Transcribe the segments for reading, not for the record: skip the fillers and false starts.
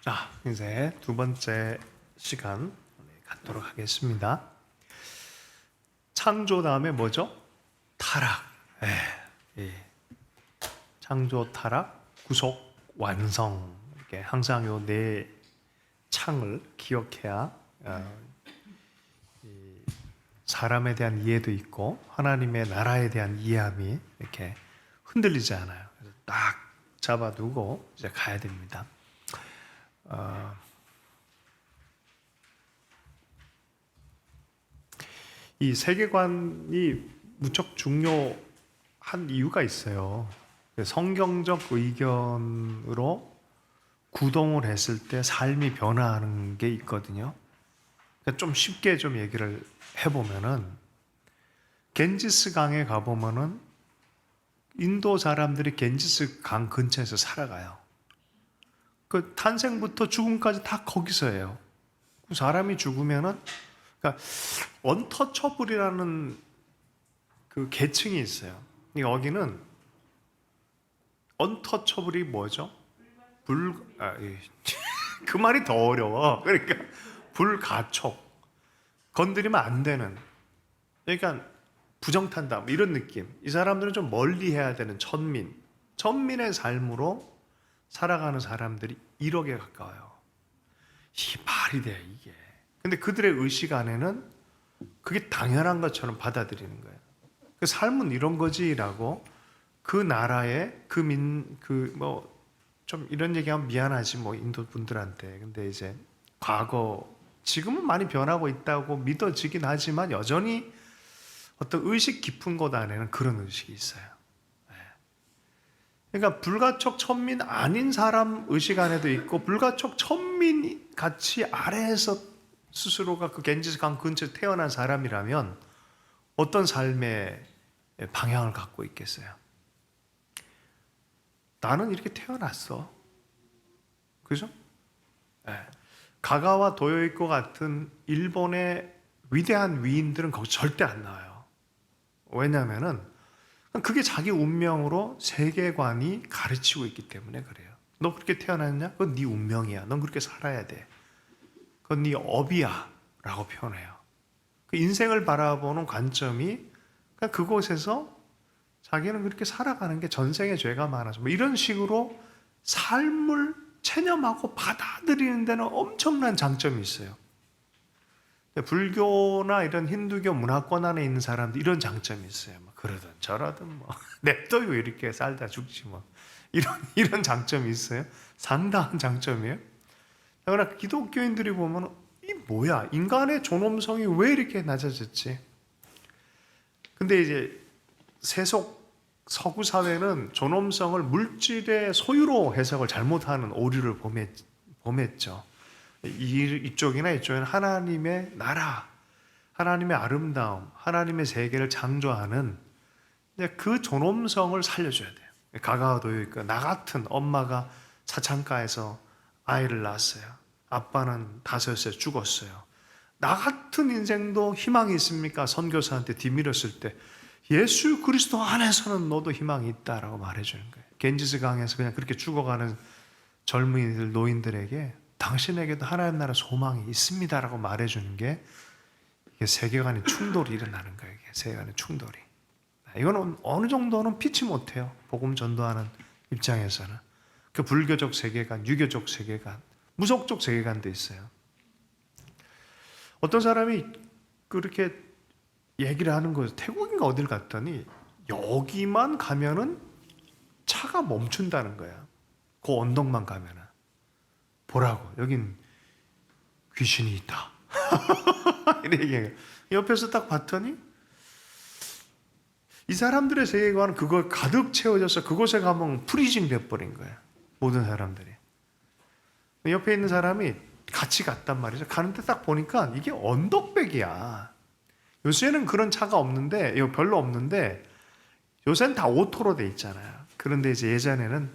자, 이제 두 번째 시간 갖도록 하겠습니다. 창조 다음에 뭐죠? 타락. 예. 창조, 타락, 구속, 완성. 이렇게 항상 요 네 창을 기억해야 사람에 대한 이해도 있고 하나님의 나라에 대한 이해함이 이렇게 흔들리지 않아요. 그래서 딱 잡아두고 이제 가야 됩니다. 이 세계관이 무척 중요한 이유가 있어요. 성경적 의견으로 구동을 했을 때 삶이 변화하는 게 있거든요. 그러니까 좀 쉽게 좀 얘기를 해보면은 겐지스 강에 가보면은 인도 사람들이 겐지스 강 근처에서 살아가요. 그 탄생부터 죽음까지 다 거기서 해요. 사람이 죽으면은, 그러니까 언터처블이라는 그 계층이 있어요. 여기는 언터처블이 뭐죠? 그 말이 더 어려워. 그러니까 불가촉, 건드리면 안 되는. 그러니까 부정탄다 이런 느낌. 이 사람들은 좀 멀리해야 되는 천민의 삶으로 살아가는 사람들이 1억에 가까워요. 이게 말이 돼, 이게. 근데 그들의 의식 안에는 그게 당연한 것처럼 받아들이는 거예요. 그 삶은 이런 거지라고 그 나라의 좀 이런 얘기하면 미안하지 뭐 인도 분들한테. 근데 이제 과거, 지금은 많이 변하고 있다고 믿어지긴 하지만 여전히 어떤 의식 깊은 곳 안에는 그런 의식이 있어요. 그러니까 불가촉 천민 아닌 사람 의식 안에도 있고 불가촉 천민 같이 아래에서 스스로가 그 겐지스 강 근처에 태어난 사람이라면 어떤 삶의 방향을 갖고 있겠어요? 나는 이렇게 태어났어. 그죠? 가가와 도요이코 같은 일본의 위대한 위인들은 거기 절대 안 나와요. 왜냐하면은 그게 자기 운명으로 세계관이 가르치고 있기 때문에 그래요. 너 그렇게 태어났냐? 그건 네 운명이야. 넌 그렇게 살아야 돼. 그건 네 업이야 라고 표현해요. 그 인생을 바라보는 관점이 그곳에서 자기는 그렇게 살아가는 게 전생의 죄가 많아서 뭐 이런 식으로 삶을 체념하고 받아들이는 데는 엄청난 장점이 있어요. 불교나 이런 힌두교 문화권 안에 있는 사람들 이런 장점이 있어요. 뭐 그러든 저러든 뭐 냅둬요 이렇게 살다 죽지 뭐 이런 장점이 있어요. 상당한 장점이에요. 그러나 기독교인들이 보면 이 뭐야 인간의 존엄성이 왜 이렇게 낮아졌지? 근데 이제 서구 사회는 존엄성을 물질의 소유로 해석을 잘못하는 오류를 범했죠. 이쪽이나 이쪽에는 하나님의 나라, 하나님의 아름다움, 하나님의 세계를 창조하는 그 존엄성을 살려줘야 돼요. 가가도요, 나 같은 엄마가 사창가에서 아이를 낳았어요. 아빠는 5살 죽었어요. 나 같은 인생도 희망이 있습니까? 선교사한테 뒤밀었을 때 예수 그리스도 안에서는 너도 희망이 있다라고 말해주는 거예요. 겐지스 강에서 그냥 그렇게 죽어가는 젊은이들, 노인들에게 당신에게도 하나님 나라 소망이 있습니다라고 말해주는 게 이게 세계관의 충돌이 일어나는 거예요. 이게 세계관의 충돌이. 이거는 어느 정도는 피치 못해요. 복음 전도하는 입장에서는. 그 불교적 세계관, 유교적 세계관, 무속적 세계관도 있어요. 어떤 사람이 그렇게 얘기를 하는 거예요. 태국인가 어딜 갔더니 여기만 가면은 차가 멈춘다는 거야. 그 언덕만 가면은. 보라고 여긴 귀신이 있다. 이렇게 얘기해요. 옆에서 딱 봤더니 이 사람들의 세계관은 그걸 가득 채워져서 그곳에 가면 프리징 돼버린 거야. 모든 사람들이. 옆에 있는 사람이 같이 갔단 말이죠. 가는데 딱 보니까 이게 언덕백이야. 요새는 그런 차가 없는데, 별로 없는데 요새는 다 오토로 돼 있잖아요. 그런데 이제 예전에는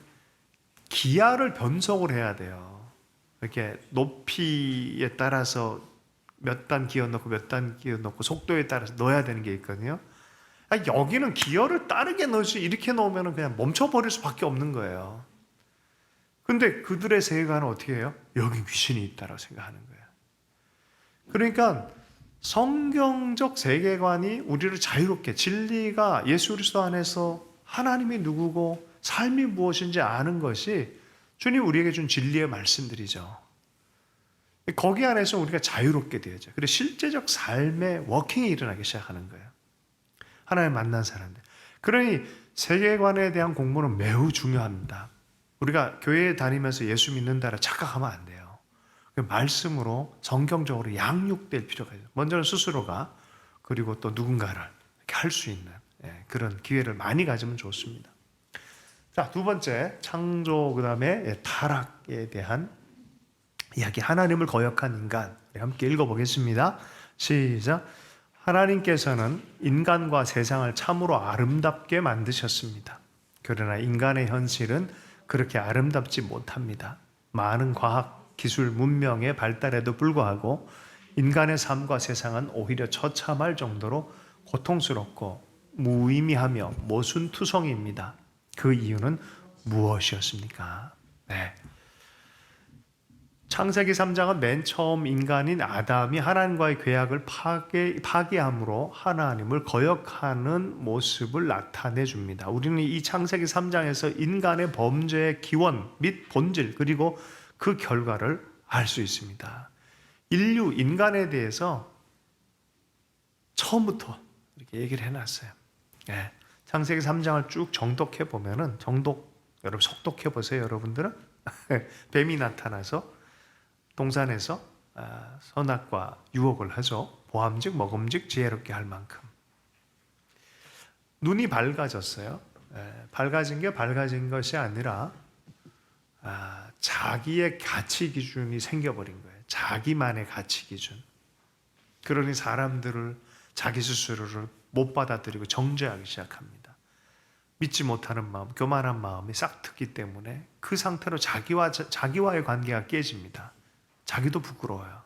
기아를 변속을 해야 돼요. 이렇게 높이에 따라서 몇 단 기어 넣고 몇 단 기어 넣고 속도에 따라서 넣어야 되는 게 있거든요. 여기는 기어를 빠르게 넣지 이렇게 넣으면 그냥 멈춰버릴 수밖에 없는 거예요. 근데 그들의 세계관은 어떻게 해요? 여기 귀신이 있다라고 생각하는 거예요. 그러니까 성경적 세계관이 우리를 자유롭게, 진리가 예수 그리스도 안에서 하나님이 누구고 삶이 무엇인지 아는 것이 주님 우리에게 준 진리의 말씀들이죠. 거기 안에서 우리가 자유롭게 되어져. 그리고 실제적 삶의 워킹이 일어나기 시작하는 거예요. 하나님 만난 사람들. 그러니 세계관에 대한 공부는 매우 중요합니다. 우리가 교회에 다니면서 예수 믿는다라 착각하면 안 돼요. 말씀으로 성경적으로 양육될 필요가 있어요. 먼저는 스스로가, 그리고 또 누군가를 이렇게 할 수 있는 그런 기회를 많이 가지면 좋습니다. 자, 두 번째, 창조, 그 다음에 타락에 대한 이야기. 하나님을 거역한 인간. 함께 읽어보겠습니다. 시작. 하나님께서는 인간과 세상을 참으로 아름답게 만드셨습니다. 그러나 인간의 현실은 그렇게 아름답지 못합니다. 많은 과학, 기술, 문명의 발달에도 불구하고 인간의 삶과 세상은 오히려 처참할 정도로 고통스럽고 무의미하며 모순투성이입니다. 그 이유는 무엇이었습니까? 네. 창세기 3장은 맨 처음 인간인 아담이 하나님과의 계약을 파기함으로 하나님을 거역하는 모습을 나타내 줍니다. 우리는 이 창세기 3장에서 인간의 범죄의 기원 및 본질, 그리고 그 결과를 알 수 있습니다. 인류, 인간에 대해서 처음부터 이렇게 얘기를 해놨어요. 네. 창세기 3장을 쭉 정독해 보면은, 여러분 속독해 보세요, 여러분들은. 뱀이 나타나서 동산에서 선악과 유혹을 하죠. 보암직 먹음직 지혜롭게 할 만큼. 눈이 밝아졌어요. 밝아진 게 밝아진 것이 아니라 자기의 가치 기준이 생겨버린 거예요. 자기만의 가치 기준. 그러니 사람들을, 자기 스스로를 못 받아들이고 정죄하기 시작합니다. 믿지 못하는 마음, 교만한 마음이 싹 트기 때문에 그 상태로 자기와의 관계가 깨집니다. 자기도 부끄러워요.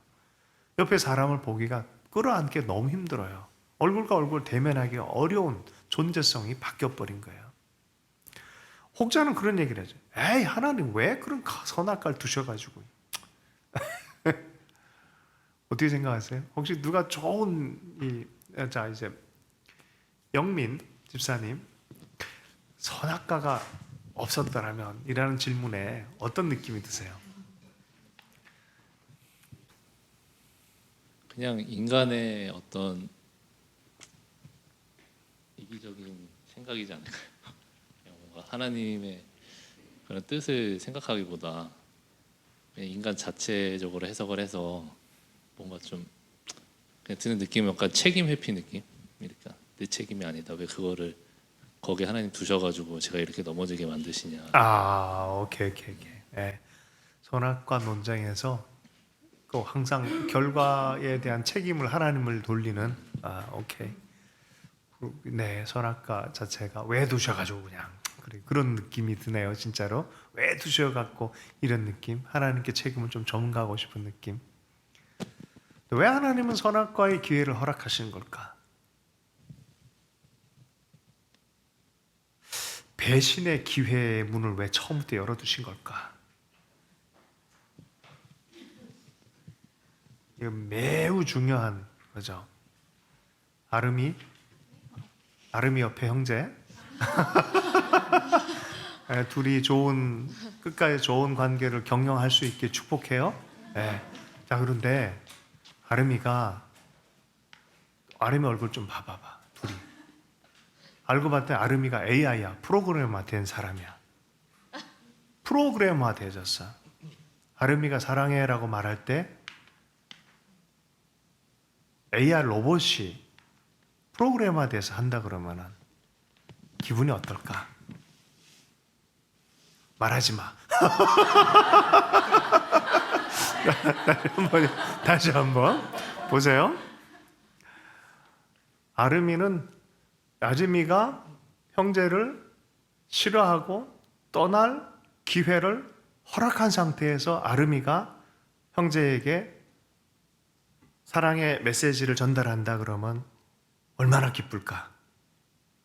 옆에 사람을 보기가, 끌어안기 너무 힘들어요. 얼굴과 얼굴 대면하기 어려운 존재성이 바뀌어버린 거예요. 혹자는 그런 얘기를 하죠. 에이, 하나님 왜 그런 선악과를 두셔가지고. 어떻게 생각하세요? 혹시 누가 좋은, 이제 영민 집사님, 선악과가 없었더라면 이라는 질문에 어떤 느낌이 드세요? 그냥 인간의 어떤 이기적인 생각이지 않을까요? 그냥 뭔가 하나님의 그런 뜻을 생각하기보다 그냥 인간 자체적으로 해석을 해서 뭔가 좀 그냥 드는 느낌은 약간 책임 회피 느낌? 그러니까 내 책임이 아니다. 왜 그거를 거기에 하나님 두셔가지고 제가 이렇게 넘어지게 만드시냐. 오케이. 네. 선악과 논쟁에서 또 항상 결과에 대한 책임을 하나님을 돌리는, 오케이. 네, 선악과 자체가 왜 두셔가지고 그냥 그런 느낌이 드네요, 진짜로. 왜 두셔갖고 이런 느낌, 하나님께 책임을 좀 전가하고 싶은 느낌. 왜 하나님은 선악과의 기회를 허락하시는 걸까? 배신의 기회의 문을 왜 처음부터 열어두신 걸까? 이건 매우 중요한 거죠. 아름이 옆에 형제. 둘이 끝까지 좋은 관계를 경영할 수 있게 축복해요. 네. 자, 그런데 아름이 얼굴 좀 봐봐봐. 둘이. 알고 봤더니 아름이가 AI야. 프로그래머가 된 사람이야. 프로그래머가 되어졌어. 아름이가 사랑해라고 말할 때 AI 로봇이 프로그래머가 돼서 한다 그러면은 기분이 어떨까? 말하지 마. 다시 한번 보세요. 아름이가 형제를 싫어하고 떠날 기회를 허락한 상태에서 아름이가 형제에게 사랑의 메시지를 전달한다 그러면 얼마나 기쁠까?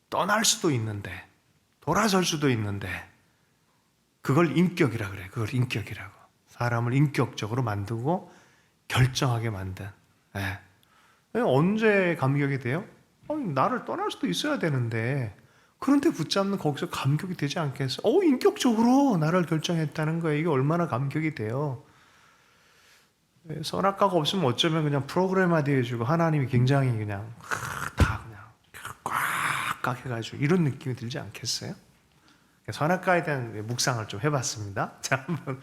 떠날 수도 있는데, 돌아설 수도 있는데, 그걸 인격이라 그래. 그걸 인격이라고. 사람을 인격적으로 만들고 결정하게 만든. 예. 언제 감격이 돼요? 나를 떠날 수도 있어야 되는데 그런데 붙잡는 거기서 감격이 되지 않겠어? 인격적으로 나를 결정했다는 거예요. 이게 얼마나 감격이 돼요. 선악과가 없으면 어쩌면 그냥 프로그램화되어 해주고 하나님이 굉장히 그냥 다 그냥 꽉 해가지고 이런 느낌이 들지 않겠어요? 선악과에 대한 묵상을 좀 해봤습니다. 자, 한번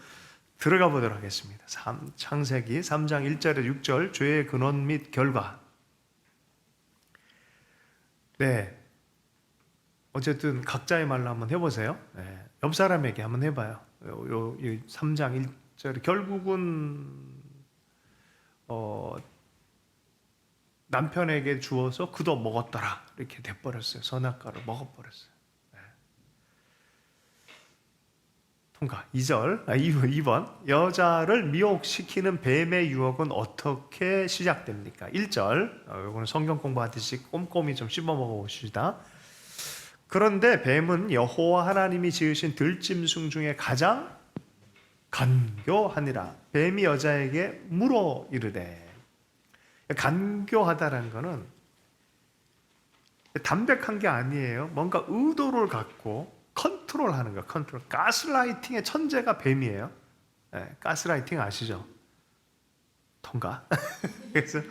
들어가 보도록 하겠습니다. 창세기 3장 1절에 6절 죄의 근원 및 결과. 네, 어쨌든 각자의 말로 한번 해보세요. 네, 옆 사람에게 한번 해봐요. 요 3장 1절 결국은 남편에게 주어서 그도 먹었더라 이렇게 돼버렸어요. 선악과를 먹어버렸어요. 네. 통과. 2번 여자를 미혹시키는 뱀의 유혹은 어떻게 시작됩니까? 1절 이거는 성경 공부하듯이 꼼꼼히 좀 씹어 먹어봅시다. 그런데 뱀은 여호와 하나님이 지으신 들짐승 중에 가장 간교하니라. 뱀이 여자에게 물어 이르되. 간교하다라는 거는 담백한 게 아니에요. 뭔가 의도를 갖고 컨트롤하는 거야. 컨트롤. 가스라이팅의 천재가 뱀이에요. 네, 가스라이팅 아시죠? 통과. 그래서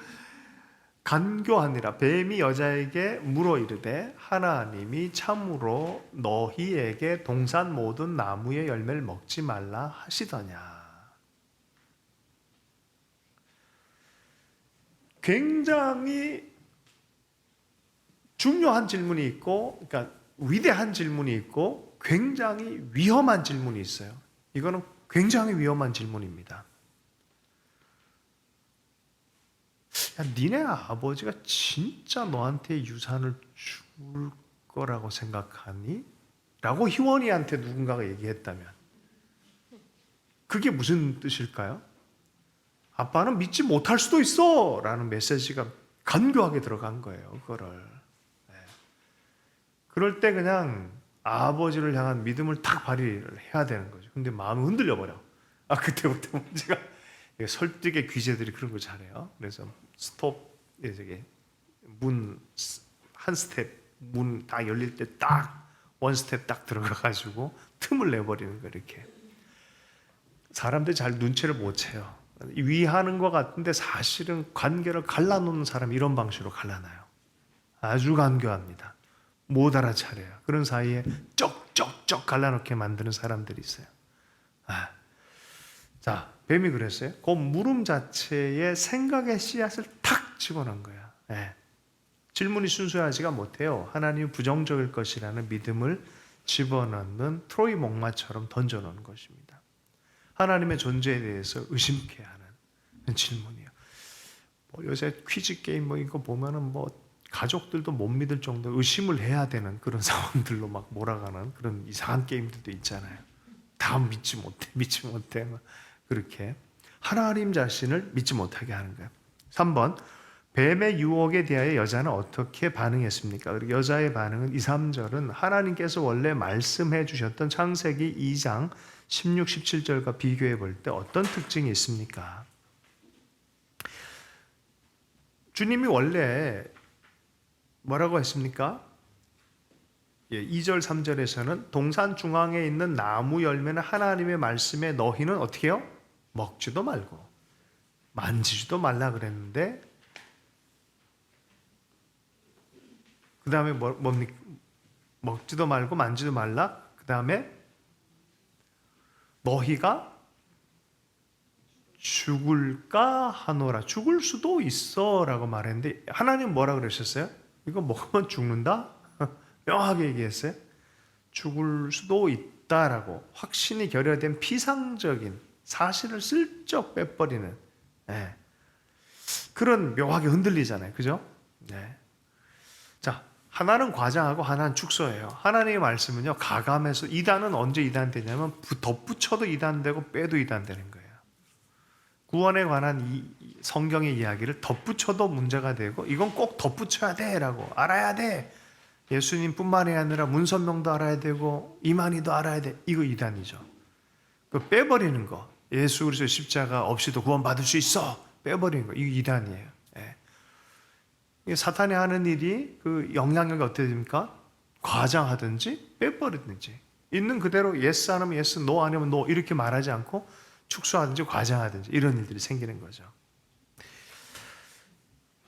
간교하니라. 뱀이 여자에게 물어 이르되 하나님이 참으로 너희에게 동산 모든 나무의 열매를 먹지 말라 하시더냐. 굉장히 중요한 질문이 있고, 그러니까 위대한 질문이 있고 굉장히 위험한 질문이 있어요. 이거는 굉장히 위험한 질문입니다. 야, 니네 아버지가 진짜 너한테 유산을 줄 거라고 생각하니? 라고 희원이한테 누군가가 얘기했다면 그게 무슨 뜻일까요? 아빠는 믿지 못할 수도 있어! 라는 메시지가 간교하게 들어간 거예요. 그거를. 네. 그럴 때 그냥 아버지를 향한 믿음을 탁 발휘를 해야 되는 거죠. 근데 마음이 흔들려 버려. 그때부터 문제가 설득의 귀재들이 그런 거 잘해요. 그래서 스톱, 문 한 스텝, 문 딱 열릴 때 딱 원 스텝 딱 들어가가지고 틈을 내버리는 거 이렇게. 사람들이 잘 눈치를 못 채요. 위하는 것 같은데 사실은 관계를 갈라놓는 사람이 이런 방식으로 갈라놔요. 아주 간교합니다. 못 알아차려요. 그런 사이에 쩍쩍쩍 갈라놓게 만드는 사람들이 있어요. 자, 뱀이 그랬어요. 그 물음 자체에 생각의 씨앗을 탁 집어넣은 거야. 네. 질문이 순수하지가 못해요. 하나님이 부정적일 것이라는 믿음을 집어넣는 트로이 목마처럼 던져놓은 것입니다. 하나님의 존재에 대해서 의심케 하는 질문이에요. 요새 퀴즈 게임 이거 보면은 가족들도 못 믿을 정도 의심을 해야 되는 그런 상황들로 막 몰아가는 그런 이상한 게임들도 있잖아요. 다 믿지 못해. 그렇게 하나님 자신을 믿지 못하게 하는 거예요. 3번 뱀의 유혹에 대하여 여자는 어떻게 반응했습니까? 그리고 여자의 반응은 2, 3절은 하나님께서 원래 말씀해 주셨던 창세기 2장 16, 17절과 비교해 볼 때 어떤 특징이 있습니까? 주님이 원래 뭐라고 했습니까? 2절, 3절에서는 동산 중앙에 있는 나무 열매는 하나님의 말씀에 너희는 어떻게 해요? 먹지도 말고 만지지도 말라 그랬는데 그 다음에 뭡니까? 먹지도 말고 만지도 말라. 그 다음에 너희가 죽을까 하노라. 죽을 수도 있어 라고 말했는데 하나님 뭐라 그러셨어요? 이거 먹으면 죽는다? 명확하게 얘기했어요. 죽을 수도 있다라고 확신이 결여된 피상적인 사실을 슬쩍 빼버리는 그런 묘하게 흔들리잖아요. 그죠? 네. 자, 하나는 과장하고 하나는 축소예요. 하나님의 말씀은요, 가감해서 이단은 언제 이단되냐면 덧붙여도 이단되고 빼도 이단되는 거예요. 구원에 관한 이 성경의 이야기를 덧붙여도 문제가 되고 이건 꼭 덧붙여야 돼라고 알아야 돼. 예수님뿐만이 아니라 문선명도 알아야 되고 이만희도 알아야 돼. 이거 이단이죠. 그 빼버리는 거. 예수 그리스도 십자가 없이도 구원받을 수 있어. 빼버리는 거. 이게 이단이에요. 예. 이게 사탄이 하는 일이 그 영향력이 어떻게 됩니까? 과장하든지 빼버리든지 있는 그대로 예스 안 하면 예스, 노 아니면 노 이렇게 말하지 않고 축소하든지 과장하든지 이런 일들이 생기는 거죠.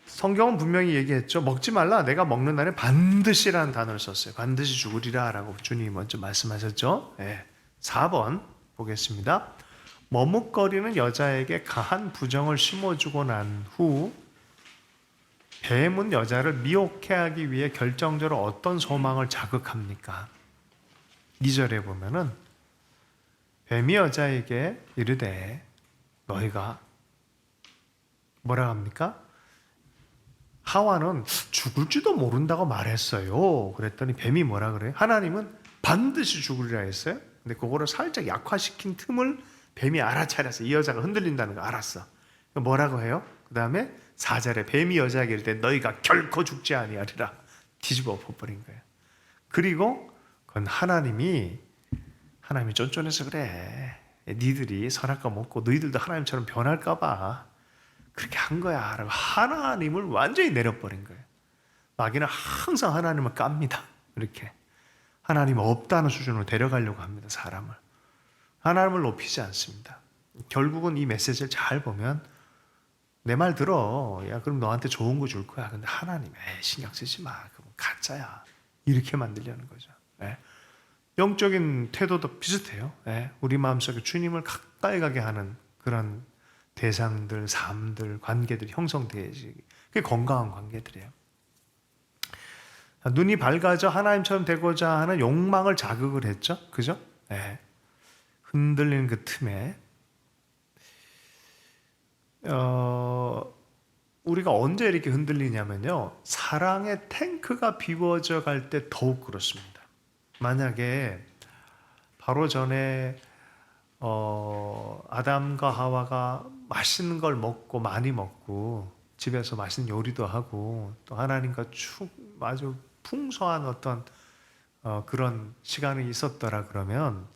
성경은 분명히 얘기했죠. 먹지 말라. 내가 먹는 날에 반드시라는 단어를 썼어요. 반드시 죽으리라 라고 주님이 먼저 말씀하셨죠. 네. 4번 보겠습니다. 머뭇거리는 여자에게 가한 부정을 심어주고 난 후 뱀은 여자를 미혹해 하기 위해 결정적으로 어떤 소망을 자극합니까? 2절에 보면은 뱀이 여자에게 이르되 너희가 뭐라 합니까? 하와는 죽을지도 모른다고 말했어요. 그랬더니 뱀이 뭐라 그래요? 하나님은 반드시 죽으리라 했어요. 근데 그거를 살짝 약화시킨 틈을 뱀이 알아차렸어. 이 여자가 흔들린다는 거 알았어. 뭐라고 해요? 그 다음에 4절에 뱀이 여자에게 이르되 너희가 결코 죽지 아니하리라. 뒤집어 엎어버린 거예요. 그리고 그건 하나님이 쫀쫀해서 그래. 니들이 선악과 먹고 너희들도 하나님처럼 변할까 봐 그렇게 한 거야 라고 하나님을 완전히 내려버린 거예요. 마귀는 항상 하나님을 깝니다. 이렇게 하나님 없다는 수준으로 데려가려고 합니다. 사람을. 하나님을 높이지 않습니다. 결국은 이 메시지를 잘 보면 내 말 들어. 야 그럼 너한테 좋은 거 줄 거야. 근데 하나님 신경 쓰지 마. 그건 가짜야. 이렇게 만들려는 거죠. 영적인 태도도 비슷해요. 우리 마음속에 주님을 가까이 가게 하는 그런 대상들, 삶들, 관계들이 형성돼야지. 그게 건강한 관계들이에요. 눈이 밝아져 하나님처럼 되고자 하는 욕망을 자극을 했죠. 그죠? 흔들리는 그 틈에 우리가 언제 이렇게 흔들리냐면요. 사랑의 탱크가 비워져 갈 때 더욱 그렇습니다. 만약에 바로 전에 아담과 하와가 맛있는 걸 먹고 많이 먹고 집에서 맛있는 요리도 하고 또 하나님과 아주 풍성한 어떤 그런 시간이 있었더라 그러면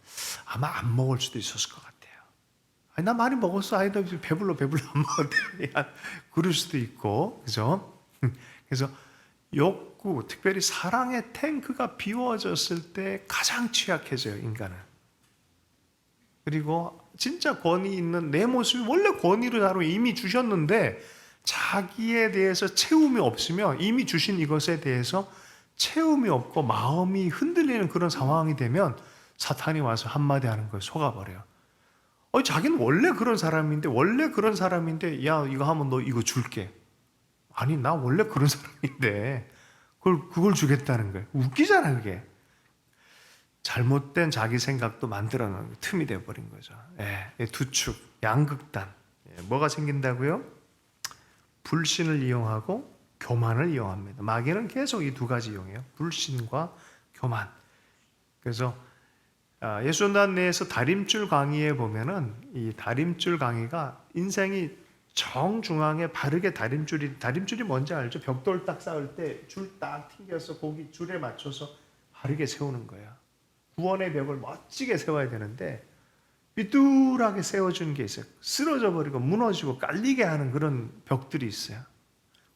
아마 안 먹을 수도 있었을 것 같아요. 아니 나 많이 먹었어. 아니 나 배불러 안 먹었대. 그럴 수도 있고 그죠? 그래서 욕구, 특별히 사랑의 탱크가 비워졌을 때 가장 취약해져요, 인간은. 그리고 진짜 권위 있는 내 모습이 원래 권위를 나로 이미 주셨는데 자기에 대해서 채움이 없으면 이미 주신 이것에 대해서 채움이 없고 마음이 흔들리는 그런 상황이 되면 사탄이 와서 한마디 하는 거예요. 속아버려요. 자기는 원래 그런 사람인데 야 이거 하면 너 이거 줄게. 아니 나 원래 그런 사람인데 그걸 주겠다는 거예요. 웃기잖아 그게. 잘못된 자기 생각도 만들어놓은 틈이 되어버린 거죠. 두 축, 양극단. 뭐가 생긴다고요? 불신을 이용하고 교만을 이용합니다. 마귀는 계속 이 두 가지 이용해요. 불신과 교만. 그래서 예수전단 내에서 다림줄 강의에 보면은 이 다림줄 강의가 인생이 정중앙에 바르게 다림줄이 뭔지 알죠? 벽돌 딱 쌓을 때 줄 딱 튕겨서 거기 줄에 맞춰서 바르게 세우는 거야. 구원의 벽을 멋지게 세워야 되는데 삐뚤하게 세워주는 게 있어요. 쓰러져 버리고 무너지고 깔리게 하는 그런 벽들이 있어요.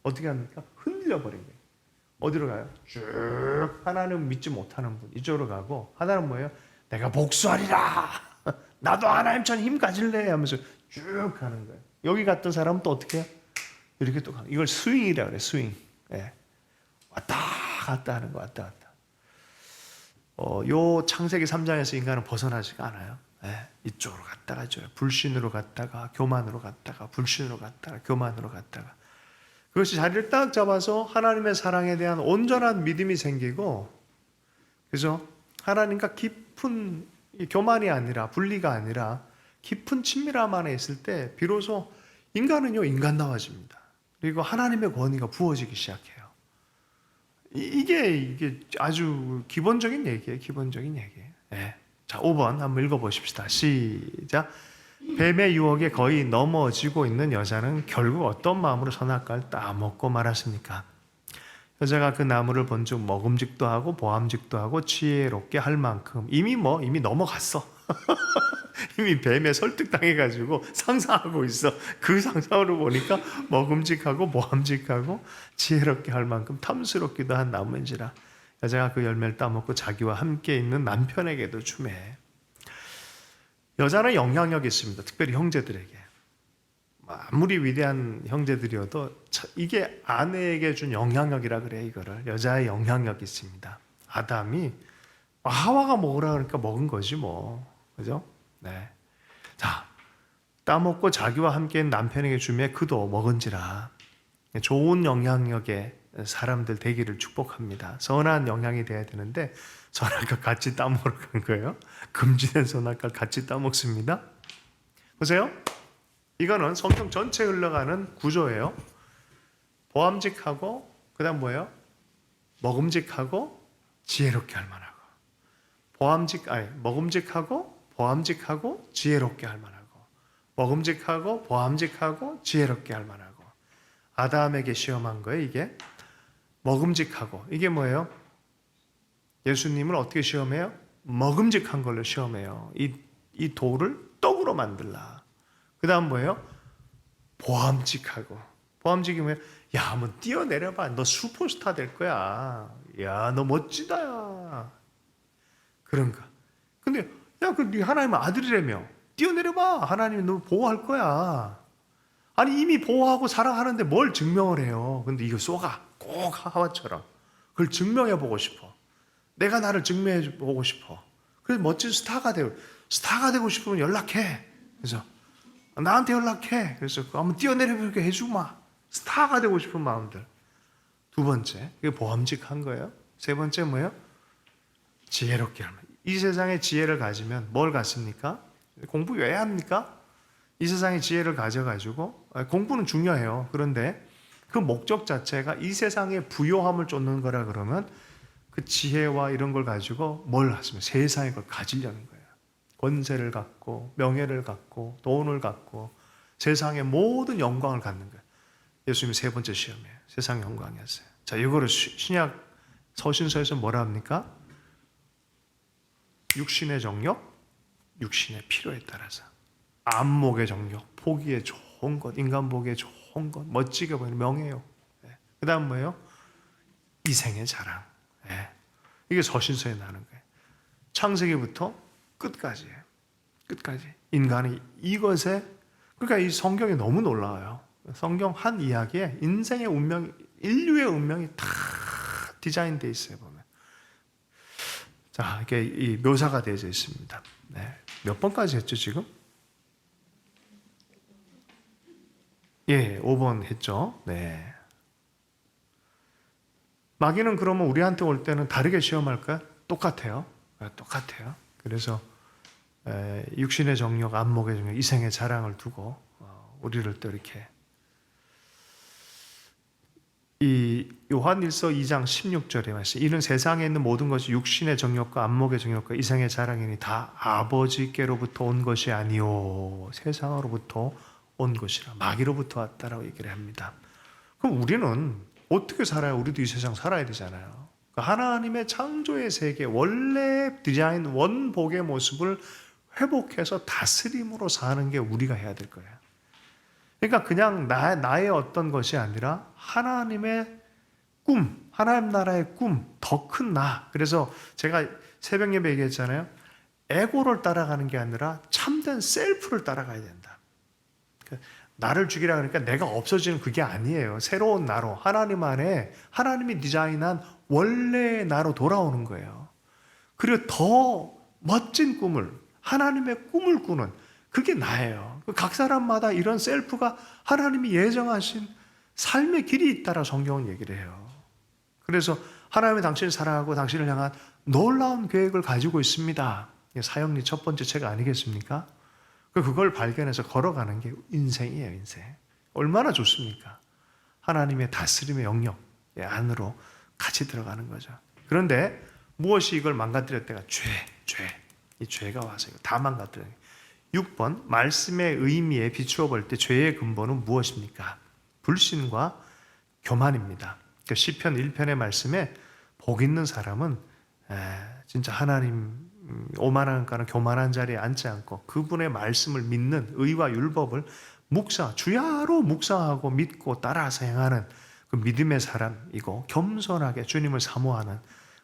어떻게 합니까? 흔들려 버린 거예요. 어디로 가요? 쭉 하나님 믿지 못하는 분 이쪽으로 가고 하나는 뭐예요? 내가 복수하리라. 나도 하나님처럼 힘 가질래 하면서 쭉 가는 거예요. 여기 갔던 사람은 또 어떻게 해요? 이렇게 또 가는 이걸 스윙이라고 그래. 스윙. 왔다 갔다 하는 거 왔다 갔다. 요 창세기 3장에서 인간은 벗어나지가 않아요. 이쪽으로 갔다가 저 불신으로 갔다가 교만으로 갔다가 불신으로 갔다가 교만으로 갔다가 그것이 자리를 딱 잡아서 하나님의 사랑에 대한 온전한 믿음이 생기고 그래서 하나님과 깊은 교만이 아니라 분리가 아니라 깊은 친밀함 안에 있을 때 비로소 인간은요 인간다워집니다. 그리고 하나님의 권위가 부어지기 시작해요. 이게 아주 기본적인 얘기예요. 기본적인 얘기예요. 자, 5번 한번 읽어보십시다. 시작. 뱀의 유혹에 거의 넘어지고 있는 여자는 결국 어떤 마음으로 선악과를 따먹고 말았습니까? 여자가 그 나무를 본즉 먹음직도 하고 보암직도 하고 지혜롭게 할 만큼 이미 넘어갔어. 이미 뱀에 설득당해가지고 상상하고 있어. 그 상상으로 보니까 먹음직하고 보암직하고 지혜롭게 할 만큼 탐스럽기도 한 나무인지라 여자가 그 열매를 따먹고 자기와 함께 있는 남편에게도 주매. 여자는 영향력이 있습니다. 특별히 형제들에게. 아무리 위대한 형제들이어도 이게 아내에게 준 영향력이라 그래. 이거를 여자의 영향력이 있습니다. 아담이 하와가 먹으라 그러니까 먹은 거지 뭐. 그죠? 네. 자, 따먹고 자기와 함께 남편에게 주매 그도 먹은지라. 좋은 영향력의 사람들 되기를 축복합니다. 선한 영향이 돼야 되는데 선악과 같이 따먹으러 간 거예요. 금지된 선악과 같이 따먹습니다. 보세요. 이거는 성경 전체 흘러가는 구조예요. 보암직하고 그다음 뭐예요? 먹음직하고 지혜롭게 할 만하고. 먹음직하고 보암직하고 지혜롭게 할 만하고. 먹음직하고 보암직하고 지혜롭게 할 만하고. 아담에게 시험한 거예요, 이게. 먹음직하고. 이게 뭐예요? 예수님을 어떻게 시험해요? 먹음직한 걸로 시험해요. 이 돌을 떡으로 만들라. 그 다음 뭐예요? 보암직하고. 보암직이 뭐예요? 야, 한번 뛰어내려봐. 너 슈퍼스타 될 거야. 야, 너 멋지다. 야. 그런가. 근데, 야, 네 하나님의 아들이라며. 뛰어내려봐. 하나님이 너 보호할 거야. 아니, 이미 보호하고 사랑하는데 뭘 증명을 해요. 근데 이거 쏘가. 꼭 하와처럼. 그걸 증명해 보고 싶어. 내가 나를 증명해 보고 싶어. 그래서 멋진 스타가 되고 싶으면 연락해. 그래서 나한테 연락해. 그래서 한번 뛰어내려보게 해주마. 스타가 되고 싶은 마음들. 두 번째, 이게 보암직한 거예요. 세 번째 뭐예요? 지혜롭게 하는. 이 세상에 지혜를 가지면 뭘 갖습니까? 공부 왜 합니까? 이 세상에 지혜를 가져가지고 공부는 중요해요. 그런데 그 목적 자체가 이 세상의 부요함을 쫓는 거라 그러면 그 지혜와 이런 걸 가지고 뭘 하시면 세상에 걸 가지려는 거예요. 권세를 갖고 명예를 갖고 돈을 갖고 세상의 모든 영광을 갖는 거예요. 예수님이 세 번째 시험이에요. 세상 영광이었어요. 자, 이거를 신약 서신서에서 뭐라 합니까? 육신의 정욕, 육신의 필요에 따라서 안목의 정욕, 보기에 좋은 것, 인간 보기에 좋은 것, 멋지게 보이는 명예요. 네. 그 다음 뭐예요? 이생의 자랑. 네. 이게 서신서에 나오는 거예요. 창세기부터 끝까지예요. 끝까지. 인간이 이것에, 그러니까 이 성경이 너무 놀라워요. 성경 한 이야기에 인생의 운명, 인류의 운명이 다 디자인되어 있어요, 보면. 자, 이게 이 묘사가 되어져 있습니다. 네. 몇 번까지 했죠, 지금? 예, 5번 했죠. 네. 마귀는 그러면 우리한테 올 때는 다르게 시험할까요? 똑같아요. 똑같아요. 그래서 육신의 정욕, 안목의 정욕, 이생의 자랑을 두고 우리를 또 이렇게 이 요한일서 2장 16절에 말씀, 이는 세상에 있는 모든 것이 육신의 정욕과 안목의 정욕과 이생의 자랑이니 다 아버지께로부터 온 것이 아니요 세상으로부터 온 것이라. 마귀로부터 왔다라고 얘기를 합니다. 그럼 우리는 어떻게 살아요? 우리도 이 세상 살아야 되잖아요. 하나님의 창조의 세계, 원래 디자인 원복의 모습을 회복해서 다스림으로 사는 게 우리가 해야 될 거예요. 그러니까 그냥 나의 어떤 것이 아니라 하나님의 꿈, 하나님 나라의 꿈, 더 큰 나. 그래서 제가 새벽 예배 얘기했잖아요. 에고를 따라가는 게 아니라 참된 셀프를 따라가야 된다. 나를 죽이라 그러니까 내가 없어지는 그게 아니에요. 새로운 나로 하나님 안에 하나님이 디자인한 원래의 나로 돌아오는 거예요. 그리고 더 멋진 꿈을, 하나님의 꿈을 꾸는, 그게 나예요. 각 사람마다 이런 셀프가 하나님이 예정하신 삶의 길이 있다라 성경은 얘기를 해요. 그래서 하나님이 당신을 사랑하고 당신을 향한 놀라운 계획을 가지고 있습니다. 사형리 첫 번째 책 아니겠습니까? 그걸 발견해서 걸어가는 게 인생이에요, 인생. 얼마나 좋습니까? 하나님의 다스림의 영역 안으로 같이 들어가는 거죠. 그런데 무엇이 이걸 망가뜨렸다가 죄. 이 죄가 와서 이거 다 망가뜨려요. 6번, 말씀의 의미에 비추어 볼 때 죄의 근본은 무엇입니까? 불신과 교만입니다. 시편 1편의 말씀에 복 있는 사람은 진짜 하나님 오만한가는 교만한 자리에 앉지 않고 그분의 말씀을 믿는 의와 율법을 주야로 묵상하고 믿고 따라서 행하는 그 믿음의 사람이고 겸손하게 주님을 사모하는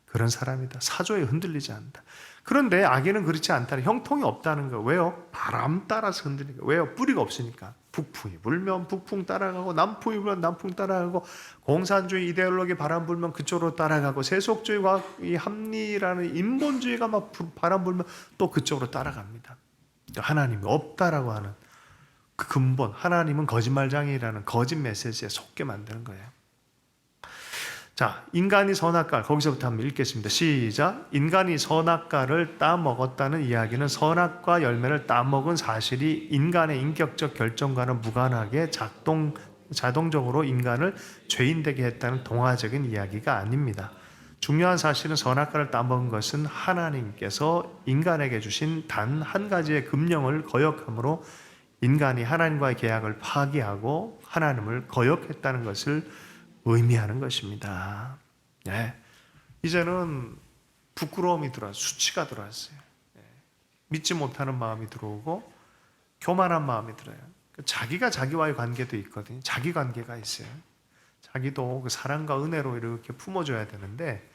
그런 사람이다. 사조에 흔들리지 않는다. 그런데 악인은 그렇지 않다는, 형통이 없다는 거예요. 왜요? 바람 따라서 흔들리는 거예요. 왜요? 뿌리가 없으니까. 북풍이 불면 북풍 따라가고, 남풍이 불면 남풍 따라가고, 공산주의 이데올로기 바람 불면 그쪽으로 따라가고, 세속주의와 이 합리라는 인본주의가 막 바람 불면 또 그쪽으로 따라갑니다. 하나님이 없다라고 하는 그 근본, 하나님은 거짓말장이라는 거짓 메시지에 속게 만드는 거예요. 자, 인간이 선악과를 거기서부터 한번 읽겠습니다. 시작. 인간이 선악과를 따먹었다는 이야기는 선악과 열매를 따먹은 사실이 인간의 인격적 결정과는 무관하게 자동적으로 인간을 죄인되게 했다는 동화적인 이야기가 아닙니다. 중요한 사실은 선악과를 따먹은 것은 하나님께서 인간에게 주신 단 한 가지의 금령을 거역함으로 인간이 하나님과의 계약을 파기하고 하나님을 거역했다는 것을 의미하는 것입니다. 네. 이제는 부끄러움이 들어왔어요. 수치가 들어왔어요. 네. 믿지 못하는 마음이 들어오고 교만한 마음이 들어요. 자기가 자기와의 관계도 있거든요. 자기 관계가 있어요. 자기도 그 사랑과 은혜로 이렇게 품어줘야 되는데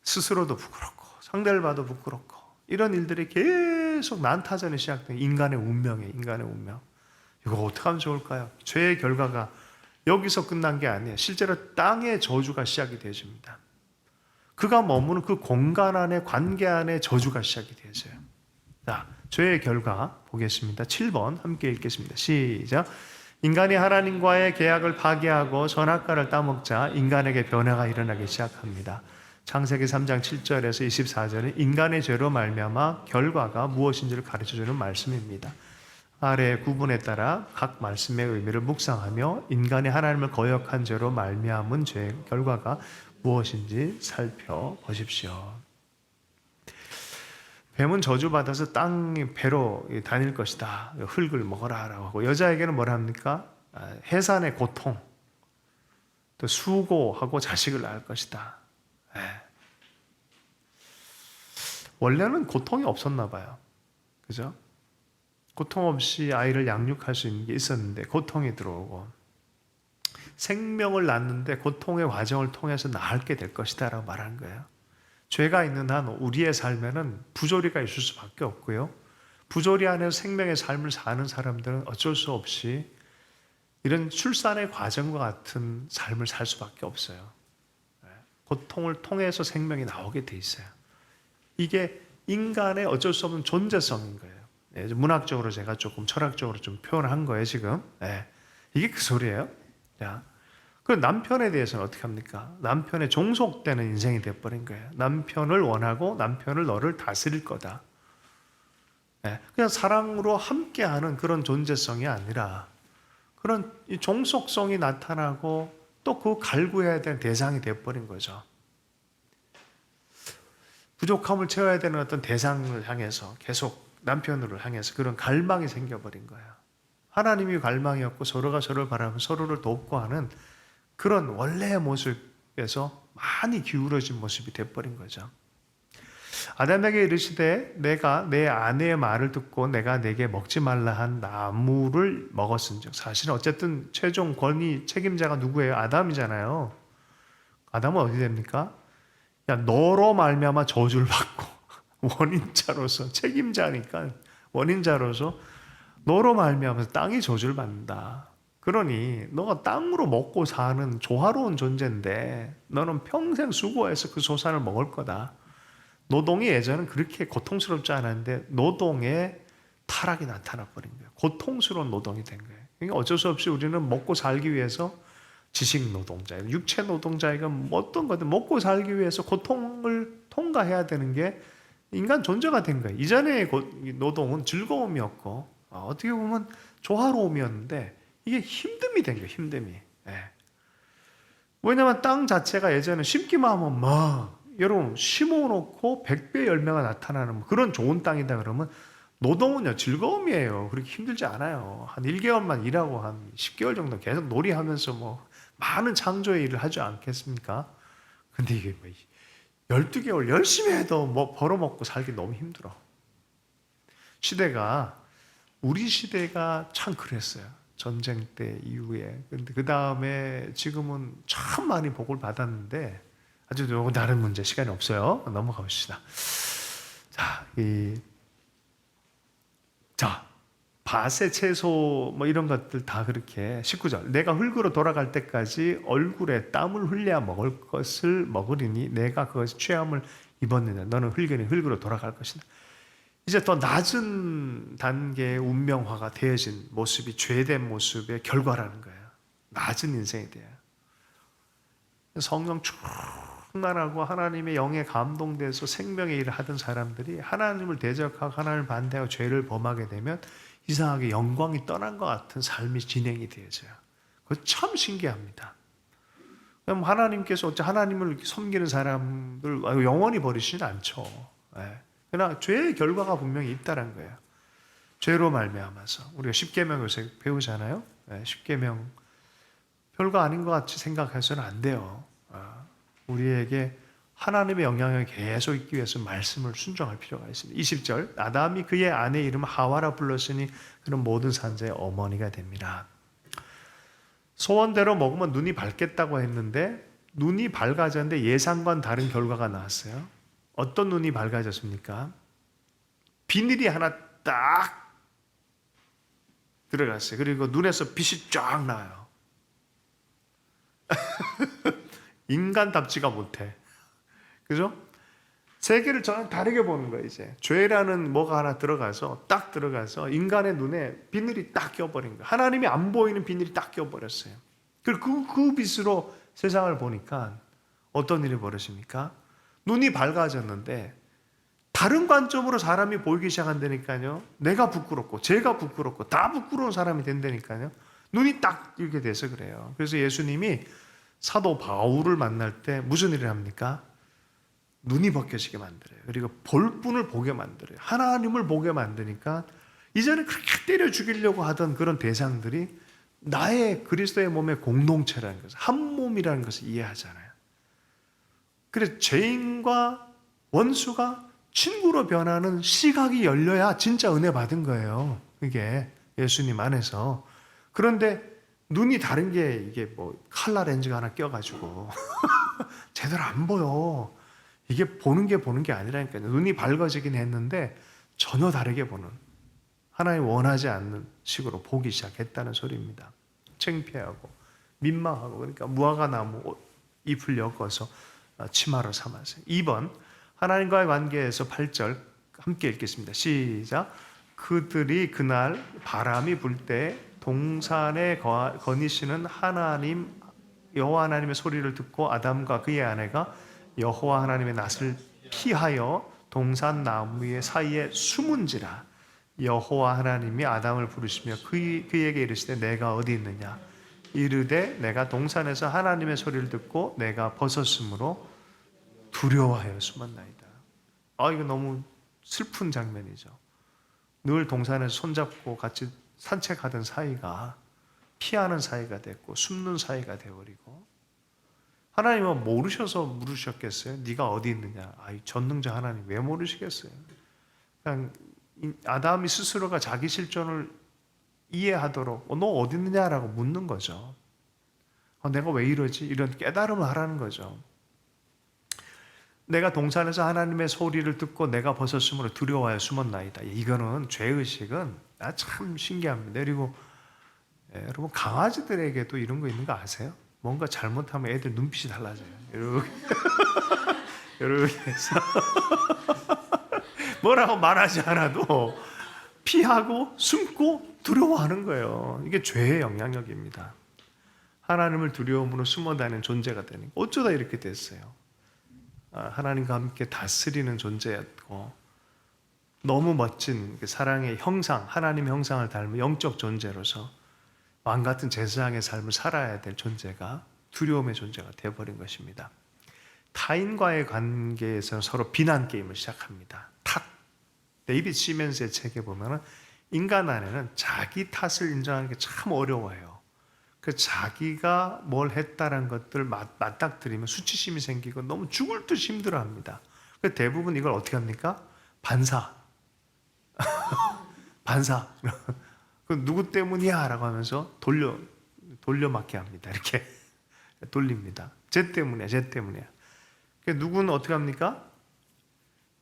스스로도 부끄럽고 상대를 봐도 부끄럽고 이런 일들이 계속 난타전이 시작된 인간의 운명이에요. 인간의 운명. 이거 어떻게 하면 좋을까요? 죄의 결과가 여기서 끝난 게 아니에요. 실제로 땅의 저주가 시작이 되어집니다. 그가 머무는 그 공간 안에, 관계 안에 저주가 시작이 되어져요. 자, 죄의 결과 보겠습니다. 7번 함께 읽겠습니다. 시작. 인간이 하나님과의 계약을 파기하고 선악과를 따먹자 인간에게 변화가 일어나기 시작합니다. 창세기 3장 7절에서 24절은 인간의 죄로 말미암아 결과가 무엇인지를 가르쳐주는 말씀입니다. 아래의 구분에 따라 각 말씀의 의미를 묵상하며 인간이 하나님을 거역한 죄로 말미암은 죄의 결과가 무엇인지 살펴보십시오. 뱀은 저주받아서 땅 배로 다닐 것이다. 흙을 먹어라 라고 하고, 여자에게는 뭐라 합니까? 해산의 고통, 또 수고하고 자식을 낳을 것이다. 원래는 고통이 없었나 봐요. 그죠? 고통 없이 아이를 양육할 수 있는 게 있었는데 고통이 들어오고, 생명을 낳는데 고통의 과정을 통해서 낳게 될 것이다 라고 말하는 거예요. 죄가 있는 한 우리의 삶에는 부조리가 있을 수밖에 없고요. 부조리 안에서 생명의 삶을 사는 사람들은 어쩔 수 없이 이런 출산의 과정과 같은 삶을 살 수밖에 없어요. 고통을 통해서 생명이 나오게 돼 있어요. 이게 인간의 어쩔 수 없는 존재성인 거예요. 문학적으로 제가 조금 철학적으로 좀 표현한 거예요, 지금. 이게 그 소리예요. 그 남편에 대해서는 어떻게 합니까? 남편에 종속되는 인생이 되어버린 거예요. 남편을 원하고 남편을 너를 다스릴 거다. 그냥 사랑으로 함께하는 그런 존재성이 아니라 그런 종속성이 나타나고 또 그 갈구해야 되는 대상이 되어버린 거죠. 부족함을 채워야 되는 어떤 대상을 향해서 계속 남편으로 향해서 그런 갈망이 생겨버린 거예요. 하나님이 갈망이었고 서로가 서로를 바라보면 서로를 돕고 하는 그런 원래의 모습에서 많이 기울어진 모습이 되어버린 거죠. 아담에게 이르시되 내가 내 아내의 말을 듣고 내가 내게 먹지 말라 한 나무를 먹었은즉, 사실은 어쨌든 최종 권위 책임자가 누구예요? 아담이잖아요. 아담은 어디 됩니까? 너로 말미암아 저주를 받고 원인자로서, 책임자니까 원인자로서 너로 말미암아서 땅이 저주를 받는다. 그러니 너가 땅으로 먹고 사는 조화로운 존재인데 너는 평생 수고해서 그 소산을 먹을 거다. 노동이 예전은 그렇게 고통스럽지 않았는데 노동에 타락이 나타나 버린 거예요. 고통스러운 노동이 된 거예요. 그러니까 어쩔 수 없이 우리는 먹고 살기 위해서 지식 노동자, 육체 노동자이가 어떤 거든 먹고 살기 위해서 고통을 통과해야 되는 게 인간 존재가 된 거예요. 이전의 노동은 즐거움이었고 어떻게 보면 조화로움이었는데 이게 힘듦이 된 거예요. 힘듦이. 왜냐하면 땅 자체가 예전에 심기만 하면 여러분 심어놓고 100배 열매가 나타나는 그런 좋은 땅이다 그러면 노동은요 즐거움이에요. 그렇게 힘들지 않아요. 한 1개월만 일하고 한 10개월 정도 계속 놀이하면서 많은 창조의 일을 하지 않겠습니까? 근데 이게 뭐 12개월 열심히 해도 뭐 벌어먹고 살기 너무 힘들어. 시대가, 우리 시대가 참 그랬어요. 전쟁 때 이후에. 근데 그 다음에 지금은 참 많이 복을 받았는데, 아주 요거 다른 문제, 시간이 없어요. 넘어가 봅시다. 자, 밭의 채소 뭐 이런 것들 다 그렇게 19절, 내가 흙으로 돌아갈 때까지 얼굴에 땀을 흘려야 먹을 것을 먹으리니 내가 그것이 취함을 입었느냐. 너는 흙이니 흙으로 돌아갈 것이다. 이제 더 낮은 단계의 운명화가 되어진 모습이 죄된 모습의 결과라는 거예요. 낮은 인생에 대해 성령 충만하고 하나님의 영에 감동돼서 생명의 일을 하던 사람들이 하나님을 대적하고 하나님을 반대하고 죄를 범하게 되면 이상하게 영광이 떠난 것 같은 삶이 진행이 되어져요. 그거 참 신기합니다. 그럼 하나님께서 어째 하나님을 섬기는 사람들 영원히 버리시진 않죠. 그러나 죄의 결과가 분명히 있다는 거예요. 죄로 말미암아서 우리가 십계명 요새 배우잖아요. 십계명 별거 아닌 것 같이 생각해서는 안 돼요. 우리에게 하나님의 영향력이 계속 있기 위해서 말씀을 순종할 필요가 있습니다. 20절, 아담이 그의 아내 이름 하와라 불렀으니 그는 모든 산자의 어머니가 됩니다. 소원대로 먹으면 눈이 밝겠다고 했는데 눈이 밝아졌는데 예상과는 다른 결과가 나왔어요. 어떤 눈이 밝아졌습니까? 비늘이 하나 딱 들어갔어요. 그리고 눈에서 빛이 쫙 나요. 인간답지가 못해. 그죠? 세계를 전혀 다르게 보는 거예요, 이제. 죄라는 뭐가 하나 들어가서, 딱 들어가서 인간의 눈에 비늘이 딱 껴버린 거예요. 하나님이 안 보이는 비늘이 딱 껴버렸어요. 그리고 그 빛으로 세상을 보니까 어떤 일이 벌어집니까? 눈이 밝아졌는데 다른 관점으로 사람이 보이기 시작한다니까요. 내가 부끄럽고, 제가 부끄럽고, 다 부끄러운 사람이 된다니까요. 눈이 딱 이렇게 돼서 그래요. 그래서 예수님이 사도 바울을 만날 때 무슨 일을 합니까? 눈이 벗겨지게 만들어요. 그리고 볼 분을 보게 만들어요. 하나님을 보게 만드니까 이전에 그렇게 때려 죽이려고 하던 그런 대상들이 나의 그리스도의 몸의 공동체라는 것을, 한 몸이라는 것을 이해하잖아요. 그래서 죄인과 원수가 친구로 변하는 시각이 열려야 진짜 은혜 받은 거예요. 이게 예수님 안에서. 그런데 눈이 다른 게 이게 뭐 칼라 렌즈가 하나 껴가지고 제대로 안 보여. 이게 보는 게 아니라니까요. 눈이 밝아지긴 했는데 전혀 다르게 보는, 하나님 원하지 않는 식으로 보기 시작했다는 소리입니다. 창피하고 민망하고, 그러니까 무화과 나무 잎을 엮어서 치마로 삼았어요. 2번, 하나님과의 관계에서 8절 함께 읽겠습니다. 시작. 그들이 그날 바람이 불 때 동산에 거니시는 하나님 여호와 하나님의 소리를 듣고 아담과 그의 아내가 여호와 하나님의 낯을 피하여 동산 나무의 사이에 숨은지라. 여호와 하나님이 아담을 부르시며 그에게 이르시되 내가 어디 있느냐. 이르되 내가 동산에서 하나님의 소리를 듣고 내가 벗었으므로 두려워하여 숨었나이다. 이거 너무 슬픈 장면이죠. 늘 동산에서 손잡고 같이 산책하던 사이가 피하는 사이가 됐고 숨는 사이가 되어버리고, 하나님은 모르셔서 물으셨겠어요? 네가 어디 있느냐? 전능자 하나님 왜 모르시겠어요? 그냥 아담이 스스로가 자기 실존을 이해하도록 너 어디 있느냐라고 묻는 거죠. 내가 왜 이러지? 이런 깨달음을 하라는 거죠. 내가 동산에서 하나님의 소리를 듣고 내가 벗었으므로 두려워하여 숨었나이다. 이거는 죄의식은 참 신기합니다. 그리고 여러분 강아지들에게도 이런 거 있는 거 아세요? 뭔가 잘못하면 애들 눈빛이 달라져요. 이렇게 이렇게 해서 뭐라고 말하지 않아도 피하고 숨고 두려워하는 거예요. 이게 죄의 영향력입니다. 하나님을 두려움으로 숨어 다니는 존재가 되는 거. 어쩌다 이렇게 됐어요. 하나님과 함께 다스리는 존재였고, 너무 멋진 사랑의 형상, 하나님의 형상을 닮은 영적 존재로서 왕 같은 제사장의 삶을 살아야 될 존재가 두려움의 존재가 되어버린 것입니다. 타인과의 관계에서 서로 비난 게임을 시작합니다. 탓. 데이비드 시멘스의 책에 보면은 인간 안에는 자기 탓을 인정하는 게 참 어려워요. 그 자기가 뭘 했다는 것들 맞닥뜨리면 수치심이 생기고 너무 죽을 듯 힘들어합니다. 그 대부분 이걸 어떻게 합니까? 반사. 그 누구 때문이야? 라고 하면서 돌려막기 합니다. 이렇게 돌립니다. 쟤 때문이야. 그 누구는 어떻게 합니까?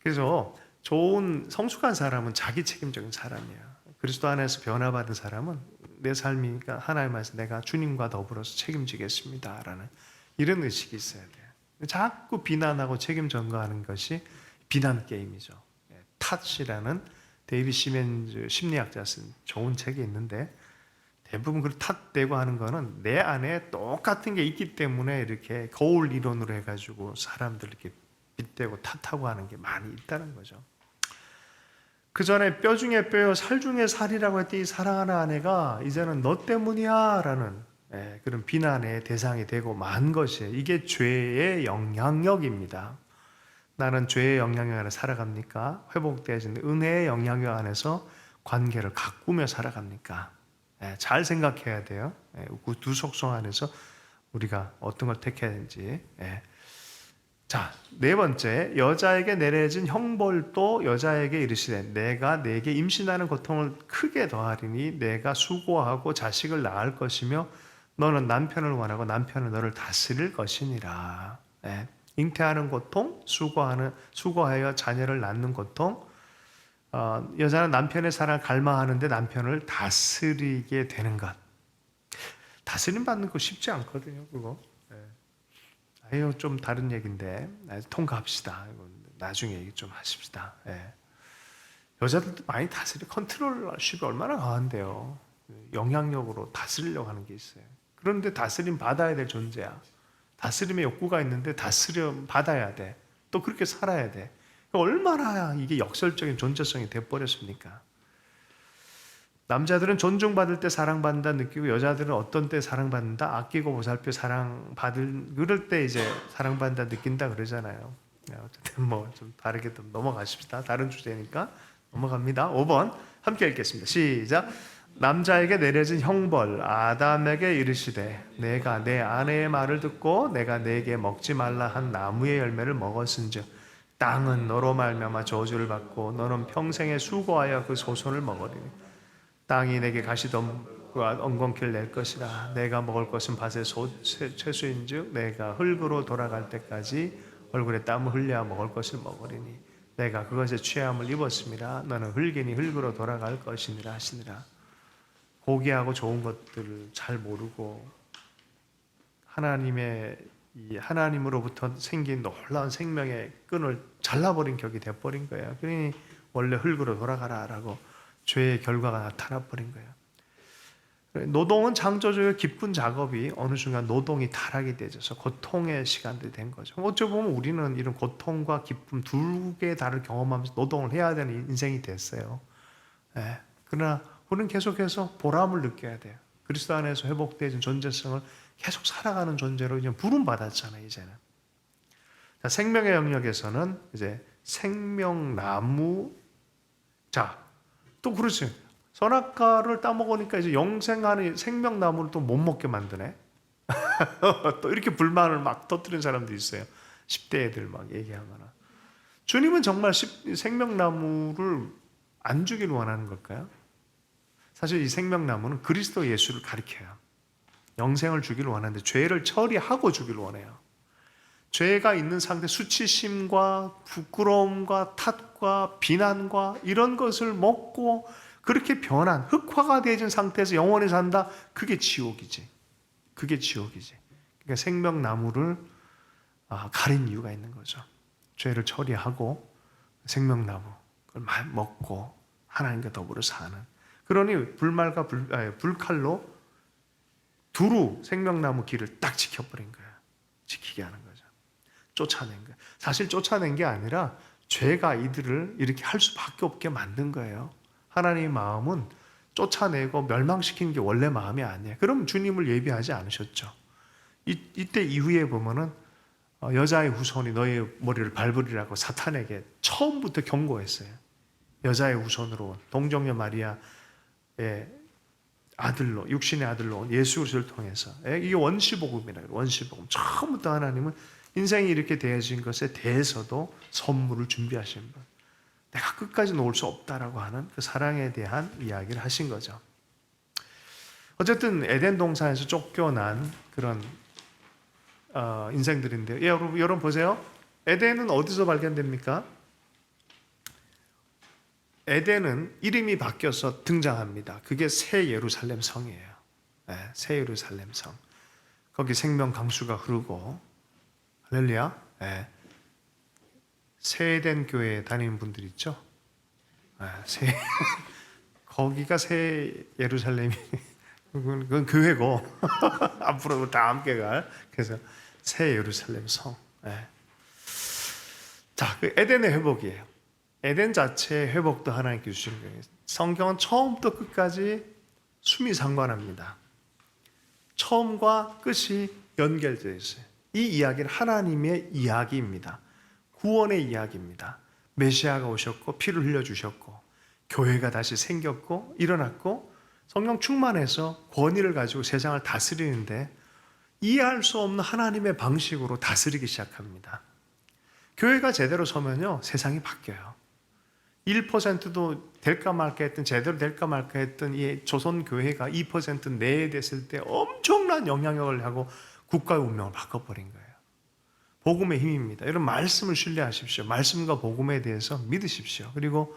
그래서 좋은 성숙한 사람은 자기 책임적인 사람이에요. 그리스도 안에서 변화받은 사람은 내 삶이니까 하나님 안에서 내가 주님과 더불어서 책임지겠습니다라는 이런 의식이 있어야 돼요. 자꾸 비난하고 책임 전가하는 것이 비난 게임이죠. 탓이라는 데이비 시멘즈 심리학자 쓴 좋은 책이 있는데 대부분 그 탓대고 하는 거는 내 안에 똑같은 게 있기 때문에 이렇게 거울 이론으로 해가지고 사람들 이렇게 빗대고 탓하고 하는 게 많이 있다는 거죠. 그 전에 뼈 중에 뼈요 살 중에 살이라고 했더니 사랑하는 아내가 이제는 너 때문이야 라는 그런 비난의 대상이 되고 만 것이에요. 이게 죄의 영향력입니다. 나는 죄의 영향력 안에 살아갑니까? 회복되어진 은혜의 영향력 안에서 관계를 가꾸며 살아갑니까? 잘 생각해야 돼요. 그 두 속성 안에서 우리가 어떤 걸 택해야 되는지. 자, 네 번째, 여자에게 내려진 형벌도 여자에게 이르시되 내가 내게 임신하는 고통을 크게 더하리니 내가 수고하고 자식을 낳을 것이며 너는 남편을 원하고 남편은 너를 다스릴 것이니라. 잉태하는 고통, 수고하여 자녀를 낳는 고통, 여자는 남편의 사랑을 갈망하는데 남편을 다스리게 되는 것. 다스림 받는 거 쉽지 않거든요, 그거. 아유, 좀 다른 얘기인데 통과합시다. 나중에 얘기 좀 하십시다. 여자들도 많이 컨트롤십이 얼마나 강한데요. 영향력으로 다스리려고 하는 게 있어요. 그런데 다스림 받아야 될 존재야. 다스림의 욕구가 있는데 다스림 받아야 돼. 또 그렇게 살아야 돼. 얼마나 이게 역설적인 존재성이 돼버렸습니까? 남자들은 존중받을 때 사랑받는다 느끼고 여자들은 어떤 때 사랑받는다 아끼고 보살펴 사랑받을 그럴 때 이제 사랑받는다 느낀다 그러잖아요. 어쨌든 뭐 좀 다르게 좀 넘어가십시다. 다른 주제니까 넘어갑니다. 5번 함께 읽겠습니다. 시작. 남자에게 내려진 형벌 아담에게 이르시되 내가 내 아내의 말을 듣고 내가 내게 먹지 말라 한 나무의 열매를 먹었은즉 땅은 너로 말미암아 저주를 받고 너는 평생에 수고하여 그 소손을 먹으리니 땅이 내게 가시덤과 엉겅퀴를 낼 것이라. 내가 먹을 것은 밭의 채소인즉 내가 흙으로 돌아갈 때까지 얼굴에 땀을 흘려 먹을 것을 먹으리니 내가 그것에 취함을 입었습니다. 너는 흙이니 흙으로 돌아갈 것이니라 하시니라. 고귀하고 좋은 것들을 잘 모르고 하나님으로부터 생긴 놀라운 생명의 끈을 잘라버린 격이 돼버린 거예요. 그러니 원래 흙으로 돌아가라라고 죄의 결과가 나타나 버린 거예요. 노동은 창조주의 기쁜 작업이 어느 순간 노동이 타락이 되어서 고통의 시간들이 된 거죠. 어찌 보면 우리는 이런 고통과 기쁨 두 개의 달을 경험하면서 노동을 해야 되는 인생이 됐어요. 그러나 우리는 계속해서 보람을 느껴야 돼요. 그리스도 안에서 회복되어진 존재성을 계속 살아가는 존재로 이제 부름받았잖아요, 이제는. 자, 생명의 영역에서는 이제 생명나무, 자, 또 그렇지. 선악과를 따먹으니까 이제 영생하는 생명나무를 또 못 먹게 만드네. 또 이렇게 불만을 막 터뜨리는 사람도 있어요. 10대 애들 막 얘기하거나. 주님은 정말 생명나무를 안 주길 원하는 걸까요? 사실 이 생명나무는 그리스도 예수를 가리켜요. 영생을 주기를 원하는데 죄를 처리하고 주기를 원해요. 죄가 있는 상태, 수치심과 부끄러움과 탓과 비난과 이런 것을 먹고 그렇게 변한 흑화가 되어진 상태에서 영원히 산다. 그게 지옥이지. 그게 지옥이지. 그러니까 생명나무를 가린 이유가 있는 거죠. 죄를 처리하고 생명나무 그걸 먹고 하나님과 더불어 사는. 그러니 불말과 불칼로 두루 생명나무 길을 딱 지켜버린 거야. 지키게 하는 거죠. 쫓아낸 거예요. 사실 쫓아낸 게 아니라 죄가 이들을 이렇게 할 수밖에 없게 만든 거예요. 하나님의 마음은 쫓아내고 멸망시키는 게 원래 마음이 아니에요. 그럼 주님을 예비하지 않으셨죠. 이때 이후에 보면은 여자의 후손이 너의 머리를 밟으리라고 사탄에게 처음부터 경고했어요. 여자의 후손으로 동정녀 마리아의 아들로, 육신의 아들로 온 예수 그리스도를 통해서, 이게 원시복음이라고. 원시복음. 처음부터 하나님은 인생이 이렇게 되어진 것에 대해서도 선물을 준비하신 분, 내가 끝까지 놓을 수 없다라고 하는 그 사랑에 대한 이야기를 하신 거죠. 어쨌든 에덴 동산에서 쫓겨난 그런 인생들인데요. 여러분 보세요. 에덴은 어디서 발견됩니까? 에덴은 이름이 바뀌어서 등장합니다. 그게 새 예루살렘 성이에요. 새 예루살렘 성. 거기 생명 강수가 흐르고, 할렐루야. 새 에덴 교회 다니는 분들 있죠? 거기가 새 예루살렘이, 그건 교회고, 앞으로 다 함께 갈. 그래서 새 예루살렘 성. 자, 그 에덴의 회복이에요. 에덴 자체의 회복도 하나님께 주신 거예요. 성경은 처음부터 끝까지 수미상관합니다. 처음과 끝이 연결되어 있어요. 이 이야기는 하나님의 이야기입니다. 구원의 이야기입니다. 메시아가 오셨고 피를 흘려주셨고 교회가 다시 생겼고 일어났고 성령 충만해서 권위를 가지고 세상을 다스리는데 이해할 수 없는 하나님의 방식으로 다스리기 시작합니다. 교회가 제대로 서면요, 세상이 바뀌어요. 1%도 될까 말까 했던, 제대로 될까 말까 했던 이 조선교회가 2% 내에 됐을 때 엄청난 영향력을 하고 국가의 운명을 바꿔버린 거예요. 복음의 힘입니다. 여러분, 말씀을 신뢰하십시오. 말씀과 복음에 대해서 믿으십시오. 그리고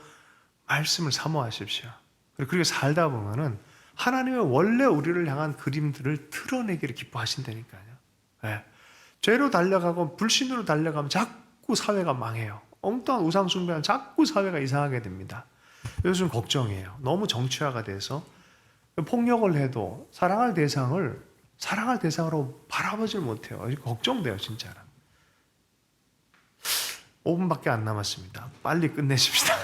말씀을 사모하십시오. 그리고 살다 보면은 하나님의 원래 우리를 향한 그림들을 드러내기를 기뻐하신다니까요. 죄로 달려가고 불신으로 달려가면 자꾸 사회가 망해요. 엉뚱한 우상 숭배하면 자꾸 사회가 이상하게 됩니다. 요즘 걱정이에요. 너무 정치화가 돼서 폭력을 해도 사랑할 대상으로 바라보질 못해요. 걱정돼요, 진짜로. 5분밖에 안 남았습니다. 빨리 끝내십시다.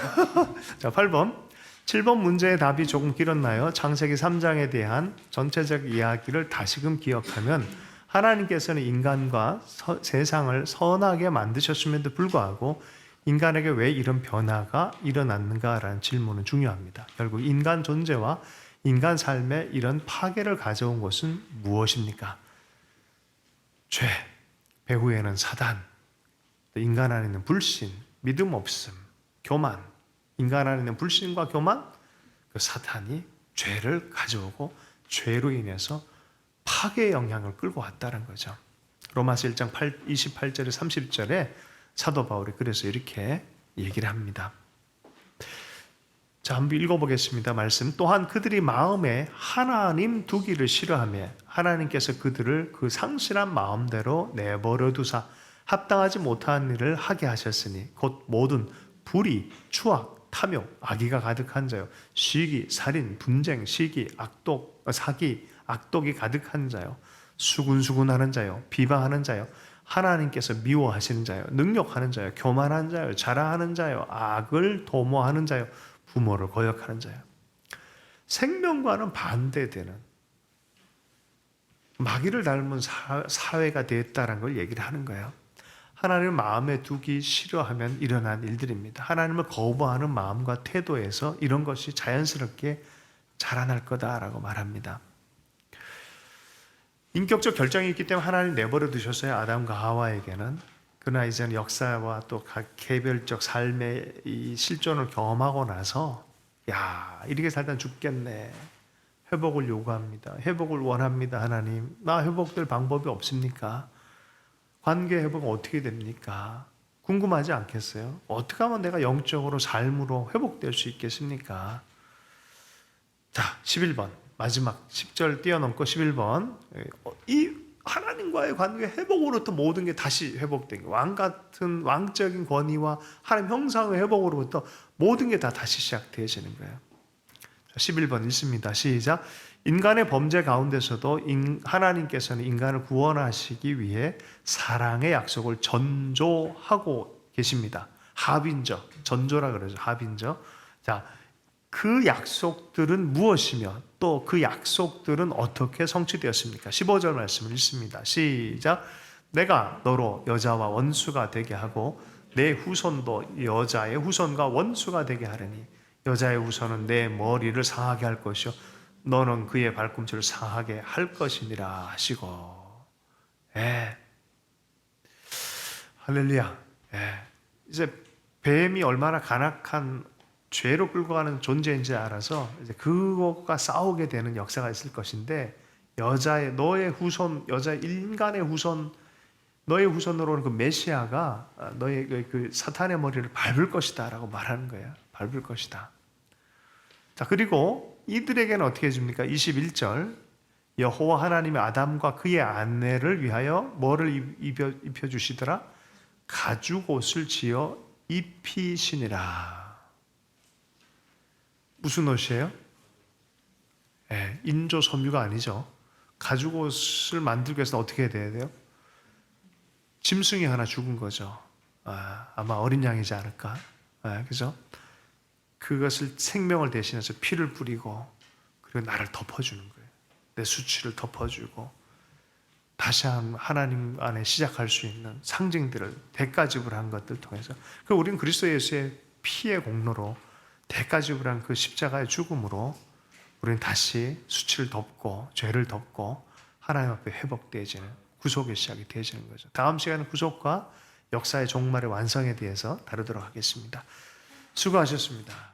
자, 8번. 7번 문제의 답이 조금 길었나요? 창세기 3장에 대한 전체적 이야기를 다시금 기억하면 하나님께서는 인간과 세상을 선하게 만드셨음에도 불구하고 인간에게 왜 이런 변화가 일어났는가라는 질문은 중요합니다. 결국 인간 존재와 인간 삶에 이런 파괴를 가져온 것은 무엇입니까? 죄, 배후에는 사단, 인간 안에 있는 불신, 믿음 없음, 교만, 인간 안에 있는 불신과 교만, 그 사탄이 죄를 가져오고 죄로 인해서 파괴의 영향을 끌고 왔다는 거죠. 로마서 1장 28절에 30절에 사도 바울이 그래서 이렇게 얘기를 합니다. 자, 한번 읽어보겠습니다. 말씀. 또한 그들이 마음에 하나님 두기를 싫어하며 하나님께서 그들을 그 상실한 마음대로 내버려 두사 합당하지 못한 일을 하게 하셨으니 곧 모든 불의, 추악, 탐욕, 악의가 가득한 자요, 시기, 살인, 분쟁, 시기, 악독, 사기, 악독이 가득한 자요, 수군수군하는 자요, 비방하는 자요, 하나님께서 미워하시는 자요, 능욕하는 자요, 교만한 자요, 자랑하는 자요, 악을 도모하는 자요, 부모를 거역하는 자요. 생명과는 반대되는 마귀를 닮은 사회가 됐다는 걸 얘기를 하는 거예요. 하나님을 마음에 두기 싫어하면 일어난 일들입니다. 하나님을 거부하는 마음과 태도에서 이런 것이 자연스럽게 자라날 거다라고 말합니다. 인격적 결정이 있기 때문에 하나님 내버려 두셨어요, 아담과 하와에게는. 그러나 이제는 역사와 또 각 개별적 삶의 이 실존을 경험하고 나서 이렇게 살다 죽겠네. 회복을 요구합니다. 회복을 원합니다. 하나님, 나 회복될 방법이 없습니까? 관계 회복은 어떻게 됩니까? 궁금하지 않겠어요? 어떻게 하면 내가 영적으로 삶으로 회복될 수 있겠습니까? 자, 11번 마지막 10절 뛰어넘고 11번 이 하나님과의 관계 회복으로부터 모든 게 다시 회복된 거예요. 왕같은 왕적인 권위와 하나님 형상의 회복으로부터 모든 게 다 다시 시작되어지는 거예요. 11번 읽습니다. 시작. 인간의 범죄 가운데서도 하나님께서는 인간을 구원하시기 위해 사랑의 약속을 전조하고 계십니다. 합인저, 전조라 그러죠. 합인저. 자, 그 약속들은 무엇이며 또 그 약속들은 어떻게 성취되었습니까? 15절 말씀을 읽습니다. 시작. 내가 너로 여자와 원수가 되게 하고 내 후손도 여자의 후손과 원수가 되게 하리니 여자의 후손은 내 머리를 상하게 할 것이요 너는 그의 발꿈치를 상하게 할 것이니라 하시고. 예. 할렐루야. 예. 이제 뱀이 얼마나 간악한 죄로 끌고 가는 존재인지 알아서 이제 그것과 싸우게 되는 역사가 있을 것인데, 너의 후손, 인간의 후손, 너의 후손으로는 그 메시아가 너의 그 사탄의 머리를 밟을 것이다라고 말하는 거예요. 밟을 것이다. 자, 그리고 이들에게는 어떻게 해줍니까? 21절, 여호와 하나님이 아담과 그의 아내를 위하여 뭐를 입혀주시더라? 가죽옷을 지어 입히시니라. 무슨 옷이에요? 인조 섬유가 아니죠. 가죽옷을 만들기 위해서는 어떻게 해야 돼요? 짐승이 하나 죽은 거죠. 아마 어린 양이지 않을까. 그죠? 그것을 생명을 대신해서 피를 뿌리고, 그리고 나를 덮어주는 거예요. 내 수치를 덮어주고, 다시 하나님 안에 시작할 수 있는 상징들을 대가지불한 것들 통해서, 그 우리는 그리스도 예수의 피의 공로로, 대가지불한 그 십자가의 죽음으로 우리는 다시 수치를 덮고 죄를 덮고 하나님 앞에 회복되어지는 구속의 시작이 되어지는 거죠. 다음 시간은 구속과 역사의 종말의 완성에 대해서 다루도록 하겠습니다. 수고하셨습니다.